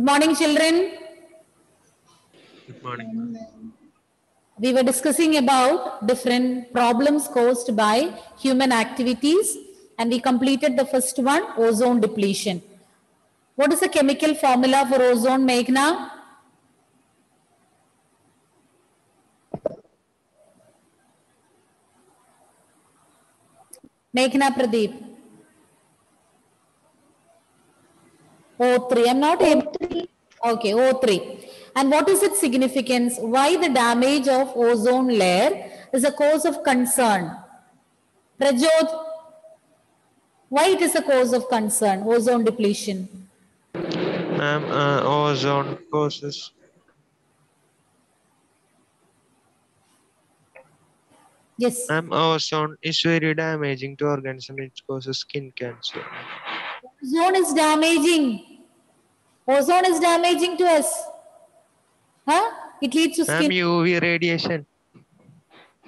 Good morning, children. Good morning. We were discussing about different problems caused by human activities, and we completed the first one, ozone depletion. What is the chemical formula for ozone, Meghna? Meghna Pradeep. O3. I'm not able. Okay, O3. And what is its significance? Why the damage of ozone layer is a cause of concern? Prajot, why it is a cause of concern, ozone depletion? Ma'am, ozone causes. Yes. Ma'am, ozone is very damaging to organisms. It causes skin cancer. Ozone is damaging. Ozone is damaging to us. Huh? It leads to Ma'am, skin. UV radiation.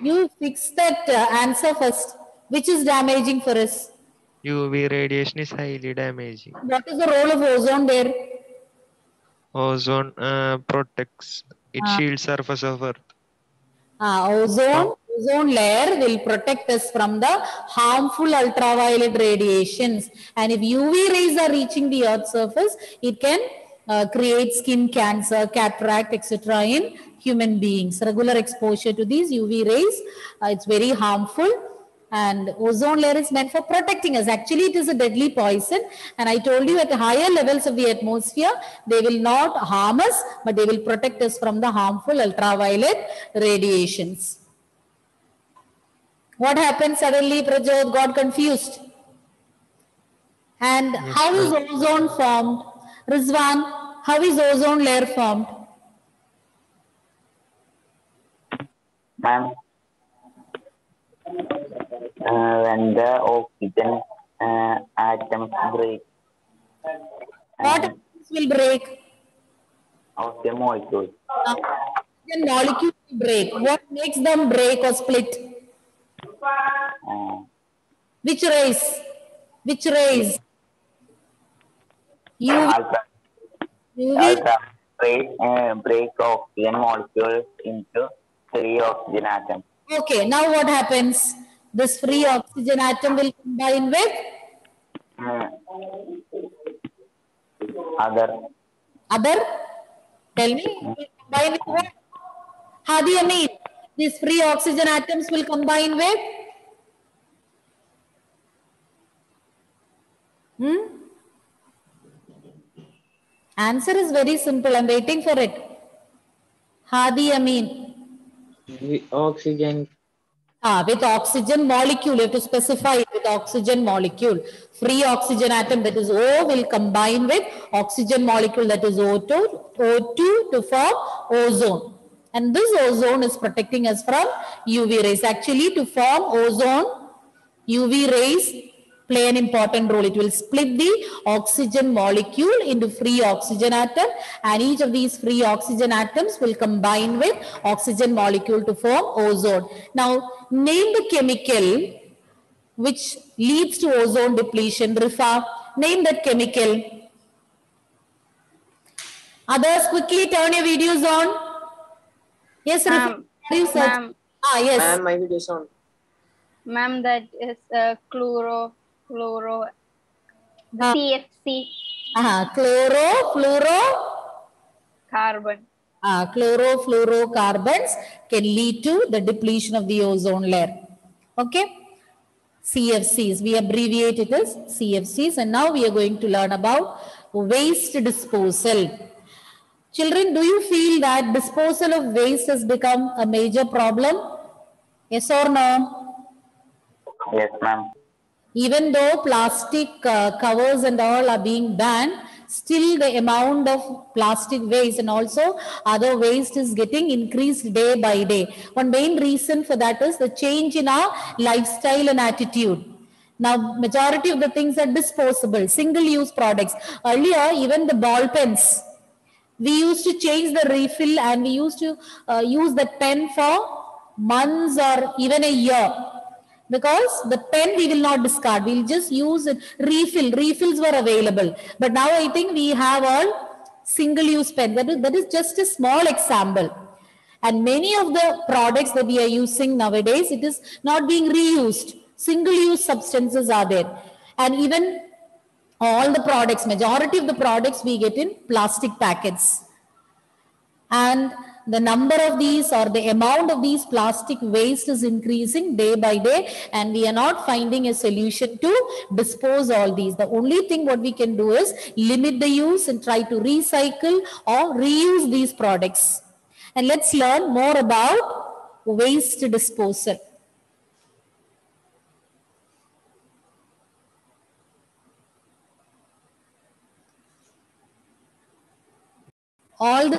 You fix that answer first. Which is damaging for us? UV radiation is highly damaging. What is the role of ozone there? Ozone protects. It shields surface of Earth. Ozone layer will protect us from the harmful ultraviolet radiations, and if UV rays are reaching the Earth's surface, it can create skin cancer, cataract, etc. in human beings. Regular exposure to these UV rays, it's very harmful. And ozone layer is meant for protecting us. Actually, it is a deadly poison. And I told you at higher levels of the atmosphere, they will not harm us, but they will protect us from the harmful ultraviolet radiations. What happened suddenly? Prajot got confused. And Yes, how is ozone formed? Rizwan, how is ozone layer formed? Ma'am, when the oxygen atoms break, What atoms will break? oxygen molecules. Oxygen molecules will break. What makes them break or split? Which rays? Which rays? UV. Ultra break oxygen molecules into free oxygen atoms. Okay, now what happens? This free oxygen atom will combine with Other. Tell me, it will combine with what? Hadi Amin, these free oxygen atoms will combine with? Answer is very simple. I'm waiting for it. Hadi Amin. Oxygen. With oxygen molecule, you have to specify it with oxygen molecule. Free oxygen atom, that is O, will combine with oxygen molecule, that is O2 to form ozone. And this ozone is protecting us from UV rays. Actually, to form ozone, UV rays play an important role. It will split the oxygen molecule into free oxygen atom, and each of these free oxygen atoms will combine with oxygen molecule to form ozone. Now, name the chemical which leads to ozone depletion. Rifa, name that chemical. Others, quickly turn your videos on. Yes, Rifa. Ma'am. Yes. Ma'am, my video is on. Ma'am, that is fluoro, CFC. Carbon. Chlorofluorocarbons can lead to the depletion of the ozone layer. Okay? CFCs, we abbreviate it as CFCs, and now we are going to learn about waste disposal. Children, do you feel that disposal of waste has become a major problem? Yes or no? Yes, ma'am. Even though plastic covers and all are being banned, still the amount of plastic waste and also other waste is getting increased day by day. One main reason for that is the change in our lifestyle and attitude. Now, majority of the things are disposable, single-use products. Earlier, even the ball pens, we used to change the refill and we used to use the pen for months or even a year. Because the pen we will not discard, we'll just use it. Refills were available, but now I think we have all single-use pen. That is just a small example. And many of the products that we are using nowadays, it is not being reused. Single-use substances are there. And even all the products, majority of the products we get in plastic packets. And the number of these or the amount of these plastic waste is increasing day by day, and we are not finding a solution to dispose all these. The only thing what we can do is limit the use and try to recycle or reuse these products. And let's learn more about waste disposal. All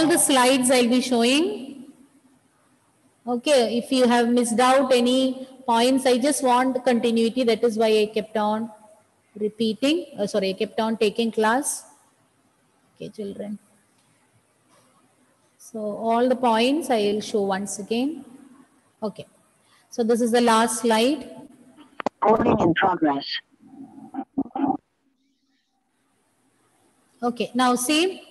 the slides I'll be showing. Okay, if you have missed out any points, I just want continuity. That is why I kept on repeating. I kept on taking class. Okay, children. So all the points I will show once again. Okay. So this is the last slide. Recording in progress. Okay, now see.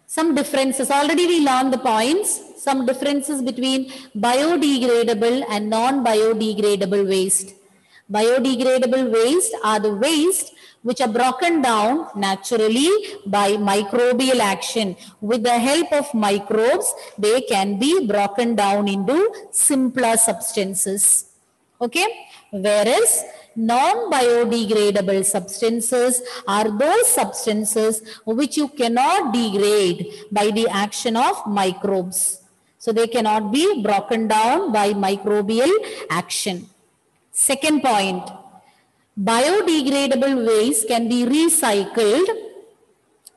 Some differences, already we learned the points, some differences between biodegradable and non-biodegradable waste. Biodegradable waste are the waste which are broken down naturally by microbial action. With the help of microbes, they can be broken down into simpler substances. Okay, whereas non-biodegradable substances are those substances which you cannot degrade by the action of microbes. So they cannot be broken down by microbial action. Second point, biodegradable waste can be recycled,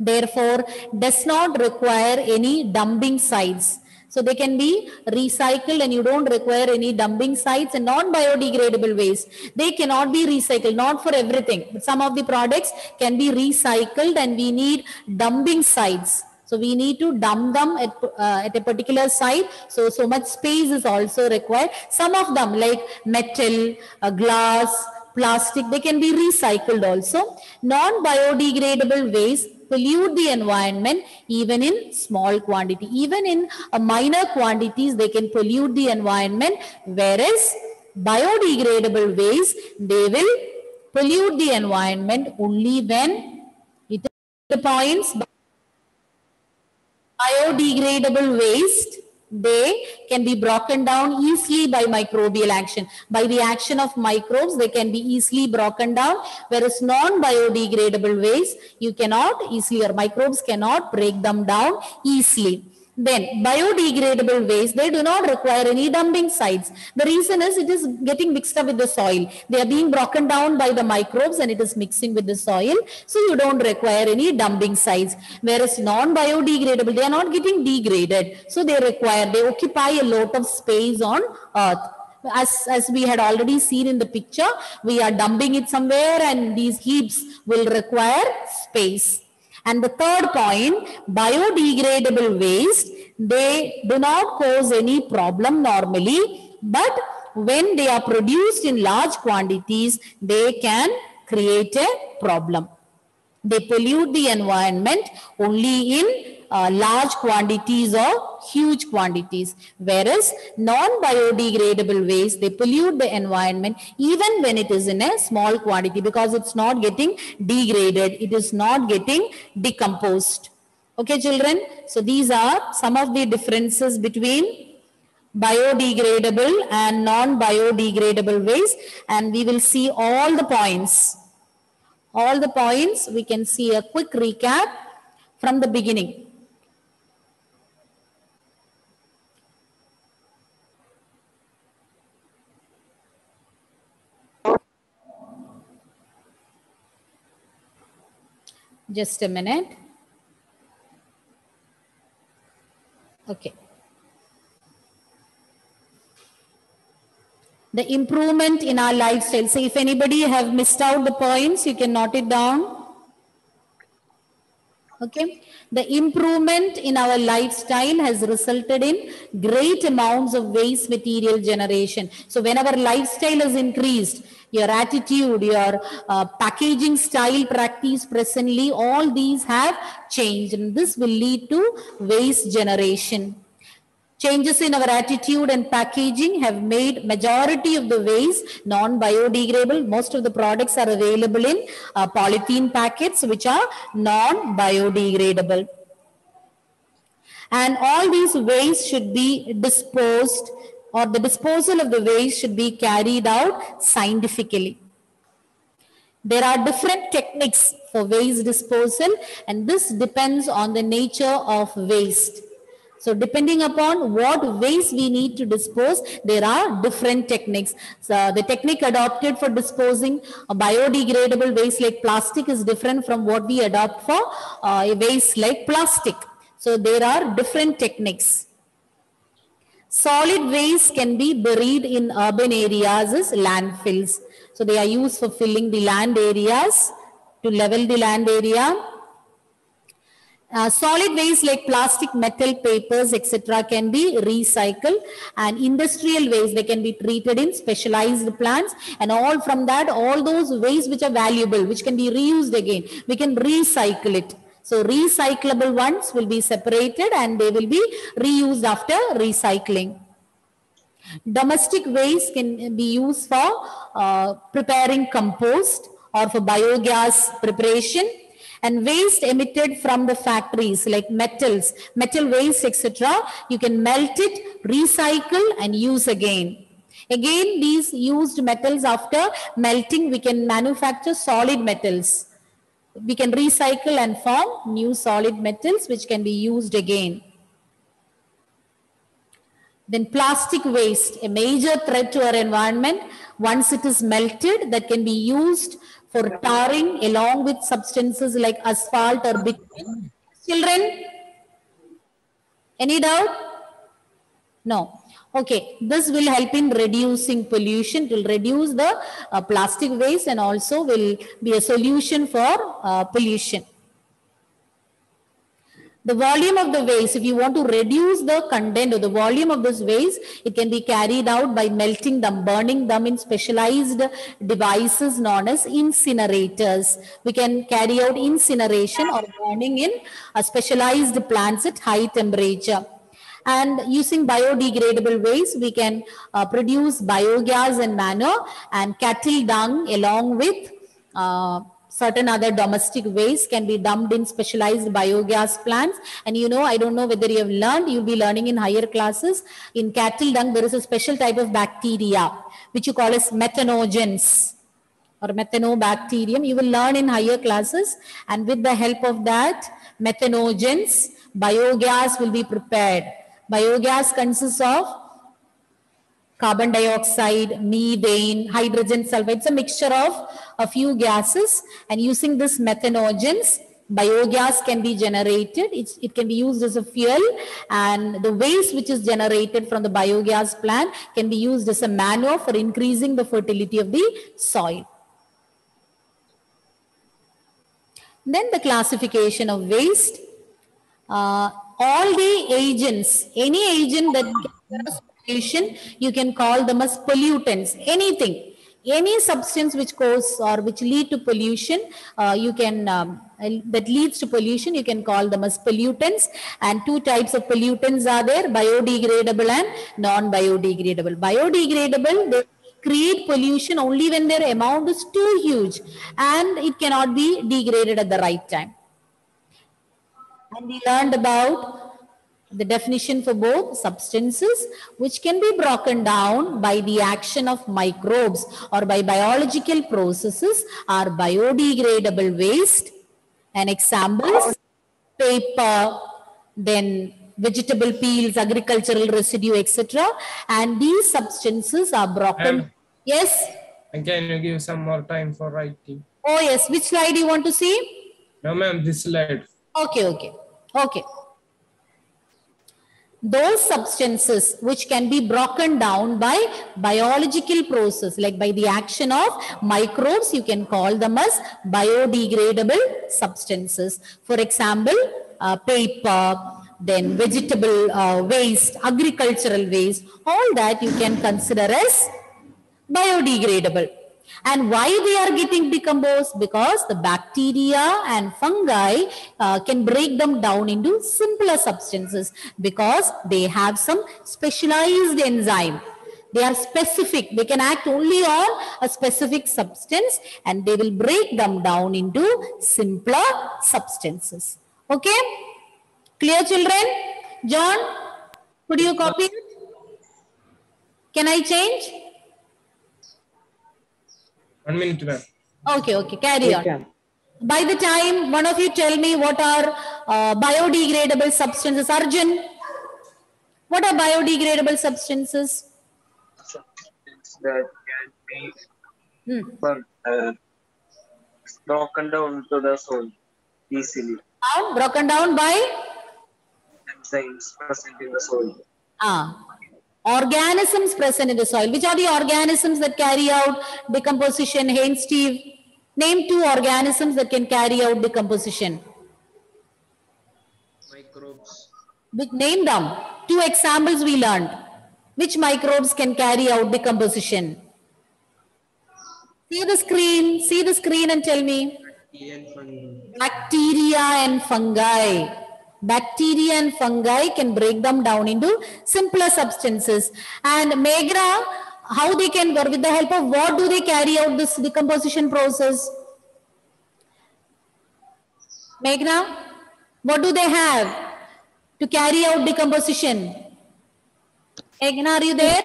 therefore does not require any dumping sites. So they can be recycled and you don't require any dumping sites. And non-biodegradable waste, they cannot be recycled, not for everything. But some of the products can be recycled and we need dumping sites. So we need to dump them at a particular site. So much space is also required. Some of them like metal, glass, plastic, they can be recycled also. Non-biodegradable waste pollute the environment even in small quantity. Even in minor quantities, they can pollute the environment. Whereas biodegradable waste, they will pollute the environment only when it is the points. Biodegradable waste, they can be broken down easily by microbial action. By the action of microbes, they can be easily broken down. Whereas non-biodegradable waste, you cannot easily, or microbes cannot break them down easily. Then biodegradable waste, they do not require any dumping sites. The reason is it is getting mixed up with the soil. They are being broken down by the microbes and it is mixing with the soil. So you don't require any dumping sites. Whereas non-biodegradable, they are not getting degraded. So they occupy a lot of space on earth. As we had already seen in the picture, we are dumping it somewhere and these heaps will require space. And the third point, biodegradable waste, they do not cause any problem normally, but when they are produced in large quantities, they can create a problem. They pollute the environment only in large quantities or huge quantities, whereas non-biodegradable waste, they pollute the environment even when it is in a small quantity because it's not getting degraded, it is not getting decomposed. Okay, children, so these are some of the differences between biodegradable and non-biodegradable waste, and we will see all the points. All the points, we can see a quick recap from the beginning. Just a minute. Okay. The improvement in our lifestyle. So if anybody have missed out the points, you can note it down. Okay, the improvement in our lifestyle has resulted in great amounts of waste material generation. So when our lifestyle has increased, your attitude, your packaging style practice presently, all these have changed, and this will lead to waste generation. Changes in our attitude and packaging have made majority of the waste non-biodegradable. Most of the products are available in polythene packets which are non-biodegradable. And all these waste should be disposed, or the disposal of the waste should be carried out scientifically. There are different techniques for waste disposal, and this depends on the nature of waste. So depending upon what waste we need to dispose, there are different techniques. So the technique adopted for disposing a biodegradable waste like plastic is different from what we adopt for a waste like plastic. So there are different techniques. Solid waste can be buried in urban areas as landfills. So they are used for filling the land areas, to level the land area. Solid waste like plastic, metal, papers, etc. can be recycled, and industrial waste, they can be treated in specialized plants, and all from that, all those waste which are valuable, which can be reused again, we can recycle it. So recyclable ones will be separated and they will be reused after recycling. Domestic waste can be used for preparing compost or for biogas preparation. And waste emitted from the factories like metals, metal waste, etc., you can melt it, recycle and use again. Again, these used metals, after melting, we can manufacture solid metals. We can recycle and form new solid metals which can be used again. Then plastic waste, a major threat to our environment. Once it is melted, that can be used for tarring along with substances like asphalt or bitumen. Children, any doubt? No. Okay, this will help in reducing pollution. It will reduce the plastic waste and also will be a solution for pollution. The volume of the waste, if you want to reduce the content or the volume of this waste, it can be carried out by melting them, burning them in specialized devices known as incinerators. We can carry out incineration or burning in specialized plants at high temperature. And using biodegradable waste, we can produce biogas and manure, and cattle dung along with certain other domestic waste can be dumped in specialized biogas plants. And you know, I don't know whether you have learned, you'll be learning in higher classes. In cattle dung, there is a special type of bacteria which you call as methanogens or methanobacterium. You will learn in higher classes, and with the help of that methanogens, biogas will be prepared. Biogas consists of carbon dioxide, methane, hydrogen sulfide. It's a mixture of a few gases, and using this methanogens, biogas can be generated. It can be used as a fuel, and the waste which is generated from the biogas plant can be used as a manure for increasing the fertility of the soil. Then the classification of waste. All the agents, any agent that causes pollution, you can call them as pollutants. Anything, any substance which causes or which lead to pollution, you can that leads to pollution, you can call them as pollutants. And two types of pollutants are there: biodegradable and non-biodegradable. Biodegradable, they create pollution only when their amount is too huge and it cannot be degraded at the right time. And we learned about the definition for both substances which can be broken down by the action of microbes or by biological processes are biodegradable waste. And examples: paper, then vegetable peels, agricultural residue, etc. And these substances are broken. Yes? And can you give some more time for writing? Oh yes, which slide you want to see? No ma'am, this slide. Okay. those substances which can be broken down by biological process, like by the action of microbes, you can call them as biodegradable substances. For example, paper, then vegetable waste, agricultural waste, all that you can consider as biodegradable. And why they are getting decomposed? Because the bacteria and fungi can break them down into simpler substances because they have some specialized enzyme. They are specific. They can act only on a specific substance and they will break them down into simpler substances. Okay? Clear, children? John, could you copy it? Can I change? 1 minute, ma'am. Okay, carry on. By the time one of you tell me what are biodegradable substances. Arjun, what are biodegradable substances? Substances that can be broken down to the soil easily. Broken down by? Enzymes present in the soil. Organisms present in the soil. Which are the organisms that carry out decomposition? Hey, Steve, name 2 organisms that can carry out decomposition. Microbes. Name them. 2 examples we learned. Which microbes can carry out decomposition? See the screen and tell me. Bacteria and fungi. Bacteria and fungi can break them down into simpler substances. And Meghna, how they can work, with the help of what do they carry out this decomposition process? Meghna, what do they have to carry out decomposition? Meghna, are you there?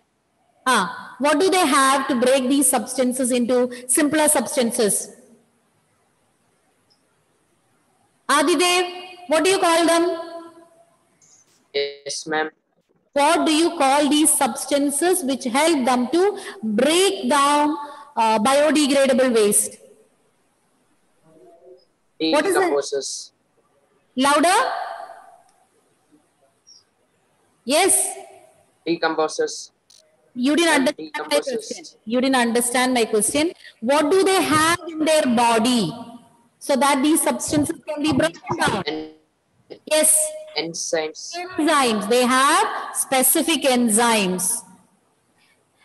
What do they have to break these substances into simpler substances? Adidev, what do you call them? Yes, ma'am. What do you call these substances which help them to break down biodegradable waste? What is it? Louder? Yes. Decomposers. You didn't understand my question. You didn't understand my question. What do they have in their body so that these substances can be broken down? Yes. Enzymes. Enzymes. They have specific enzymes.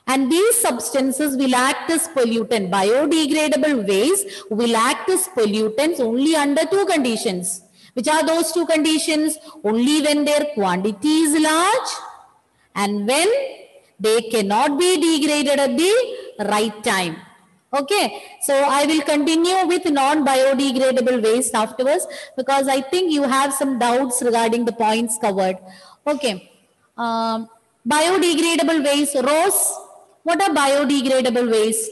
And these substances will act as pollutant. Biodegradable waste will act as pollutants only under 2 conditions. Which are those 2 conditions? Only when their quantity is large and when they cannot be degraded at the right time. Okay, so I will continue with non-biodegradable waste afterwards because I think you have some doubts regarding the points covered. Okay, biodegradable waste. Rose, what are biodegradable waste?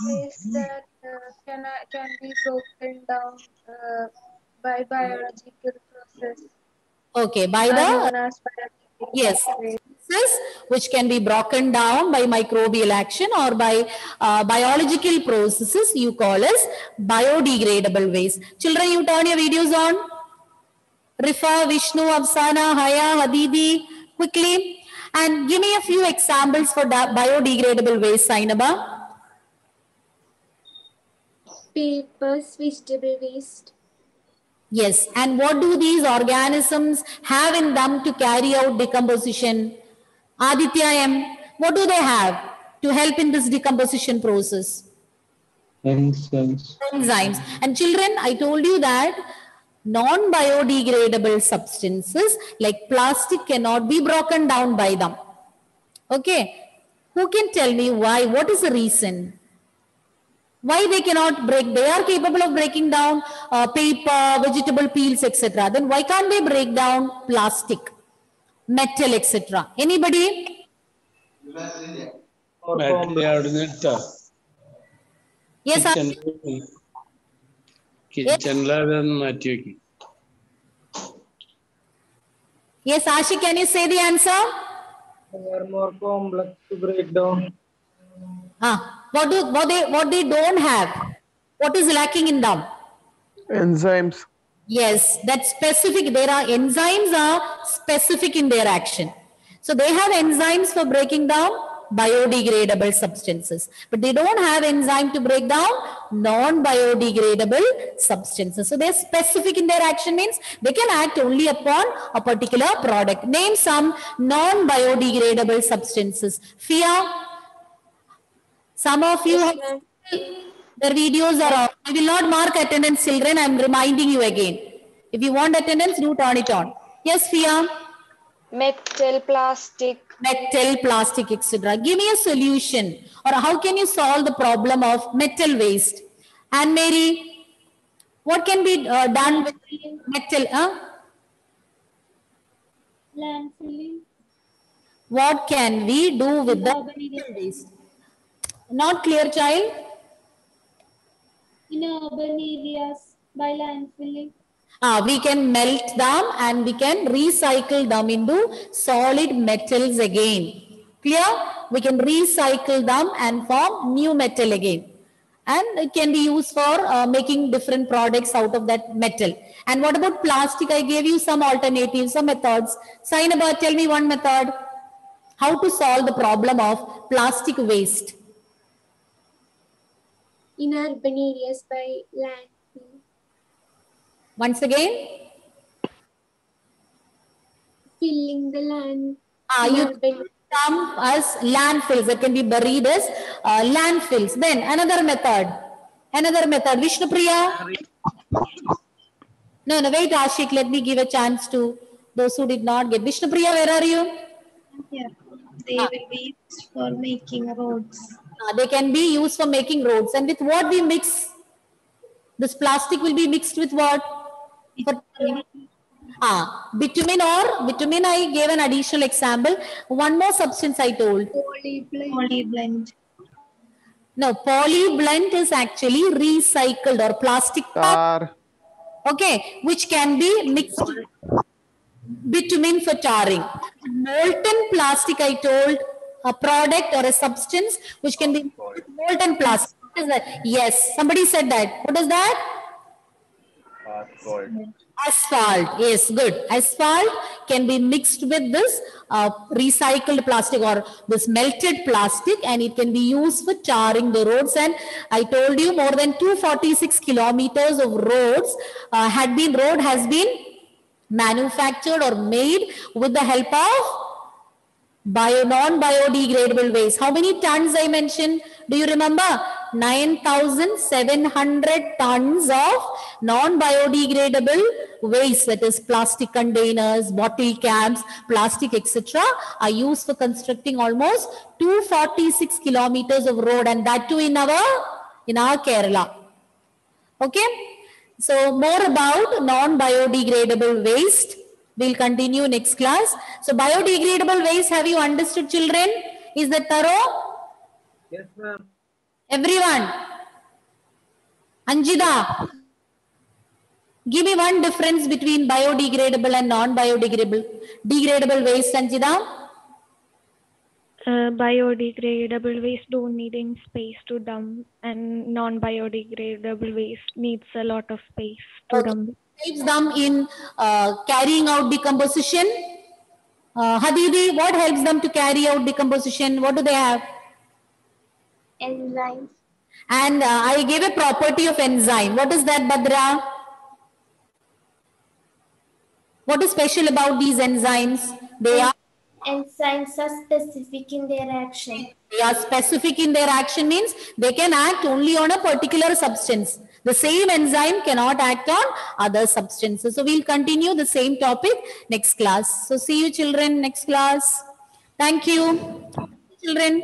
Waste that can be broken down by biological process. Okay, by the yes, which can be broken down by microbial action or by biological processes you call as biodegradable waste. Children, you turn your videos on. Rifa, Vishnu, Afsana, Haya, Hadidi, quickly. And give me a few examples for biodegradable waste, Sainaba. Papers, vegetable waste. Yes, and what do these organisms have in them to carry out decomposition? Aditya M, what do they have to help in this decomposition process? Enzymes. Enzymes. And children, I told you that non-biodegradable substances like plastic cannot be broken down by them. Okay, who can tell me why? What is the reason? Why they cannot break? They are capable of breaking down paper, vegetable peels, etc. Then why can't they break down plastic, metal, etc.? Anybody? Yes, yes, Ashik, can you say the answer? They are more complex to break down. What they don't have? What is lacking in them? Enzymes. Yes, that's specific. There are enzymes are specific in their action. So they have enzymes for breaking down biodegradable substances, but they don't have enzyme to break down non-biodegradable substances. So they're specific in their action means they can act only upon a particular product. Name some non-biodegradable substances. Fia, some of you have their videos are off. I will not mark attendance, children. I am reminding you again. If you want attendance, do turn it on. Yes, Fia. Metal, plastic. Metal, plastic, etc. Give me a solution, or how can you solve the problem of metal waste? And Mary, what can be done with metal? Landfilling. What can we do with the metal waste? Not clear, child. In urban areas by landfilling. We can melt them and we can recycle them into solid metals again. Clear? We can recycle them and form new metal again. And it can be used for making different products out of that metal. And what about plastic? I gave you some alternatives, some methods. Sainaba, tell me one method. How to solve the problem of plastic waste? In urban areas by landfill. Once again? Filling the land. You come as landfills that can be buried as landfills. Then another method. Vishnupriya? No, wait, Ashik, let me give a chance to those who did not get. Vishnupriya, where are you? Yeah, they will be used for making roads. They can be used for making roads. And with what we mix? This plastic will be mixed with what? Bitumen or bitumen. I gave an additional example. One more substance I told. Polyblend. No, polyblend is actually recycled or plastic tar. Okay, which can be mixed with bitumen for tarring. Molten plastic, I told, a product or a substance which can be with molten plastic. What is that? Yes, somebody said that. What is that? Asphalt. Yes, good. Asphalt can be mixed with this recycled plastic or this melted plastic, and it can be used for tarring the roads. And I told you more than 246 kilometers of roads has been manufactured or made with the help of non-biodegradable waste. How many tons I mentioned? Do you remember? 9,700 tons of non-biodegradable waste, that is plastic containers, bottle caps, plastic, etc. are used for constructing almost 246 kilometers of road, and that too in our Kerala. Okay. So more about non-biodegradable waste. We'll continue next class. So biodegradable waste, have you understood, children? Is that thorough? Yes, ma'am. Everyone. Anjida, give me one difference between biodegradable and non-biodegradable waste, Anjida. Biodegradable waste don't need any space to dump, and non-biodegradable waste needs a lot of space to dump. Helps them in carrying out decomposition. Hadidi, what helps them to carry out decomposition? What do they have? Enzymes. And I gave a property of enzyme. What is that, Badra? What is special about these enzymes? Enzymes are specific in their action. They are specific in their action means they can act only on a particular substance. The same enzyme cannot act on other substances. So we'll continue the same topic next class. So see you children next class. Thank you. Children.